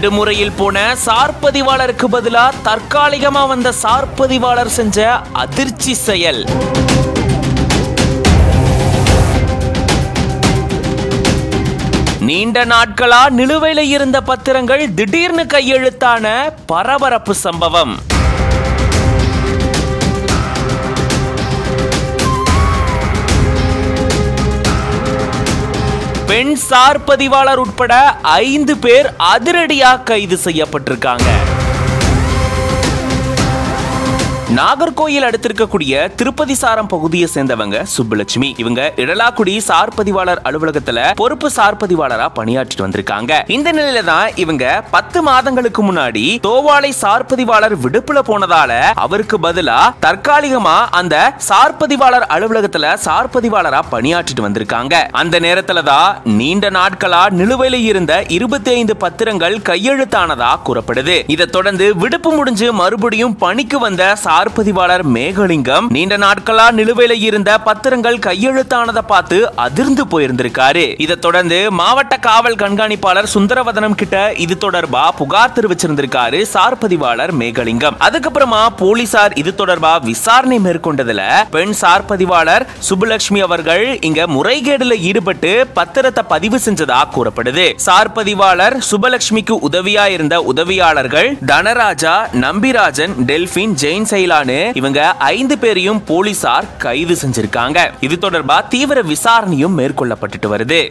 விடுமுறையில் போன சார் பதிவாளருக்கு பதிலா தற்காலிகமா வந்த சார் பதிவாளர் செஞ்ச அதிர்ச்சி செயல். நீண்ட நாட்களா நிலுவையில் இருந்த பத்திரங்கள் திடீர்னு கையெழுத்தான பரபரப்பு சம்பவம். பெண் சார் பதிவாளர் உட்பட 5 பேர் அதிரடியாக கைது செய்யப்பட்டிருக்காங்க. நாகர்கோயில் அடுத்திருக்கக்கூடிய திருப்பதி சாரம் பகுதியை சேர்ந்தவங்க சுப்புலட்சுமி. இவங்க இடலாக்குடி சார் பதிவாளர் அலுவலகத்துல பொறுப்பு சார் பதிவாளரா பணியாற்றிட்டு வந்திருக்காங்க. இந்த நிலையில தான் இவங்க 10 மாதங்களுக்கு முன்னாடி தோவாளை சார் பதிவாளர் விடுப்புல போனதால அவருக்கு பதிலா தற்காலிகமா அந்த சார் பதிவாளர் அலுவலகத்துல சார் பதிவாளரா பணியாற்றிட்டு வந்திருக்காங்க. அந்த நேரத்துல தான் நீண்ட நாட்களா நிலுவையில் இருந்த 25 பத்திரங்கள் கையெழுத்தானதா கூறப்படுது. இதை தொடர்ந்து விடுப்பு முடிஞ்சு மறுபடியும் பணிக்கு வந்த சார் பதிவாளர் மேகலிங்கம் நீண்ட நாட்களா நிலுவையில இருந்த பத்திரங்கள் கையெழுத்தானதை பார்த்து அதிர்ந்து போயிருந்திருக்காரு. இதை தொடர்ந்து மாவட்ட காவல் கண்காணிப்பாளர் சுந்தரவதனம் கிட்ட இது தொடர்பா புகார் தெரிவிச்சிருந்திருக்காரு சார் பதிவாளர் மேகலிங்கம். அதுக்கப்புறமா போலீசார் இது தொடர்பா விசாரணை மேற்கொண்டதுல பெண் சார் பதிவாளர் சுப்புலட்சுமி அவர்கள் இங்க முறைகேடுல ஈடுபட்டு பத்திரத்தை பதிவு செஞ்சதா கூறப்படுது. சார் பதிவாளர் சுப்புலட்சுமிக்கு உதவியா இருந்த உதவியாளர்கள் தனராஜா, நம்பிராஜன், டெல்பின், ஜெயின் இவங்க 5 பேரையும் போலீசார் கைது செஞ்சிருக்காங்க. இது தொடர்பா தீவிர விசாரணையும் மேற்கொள்ளப்பட்டு வருது.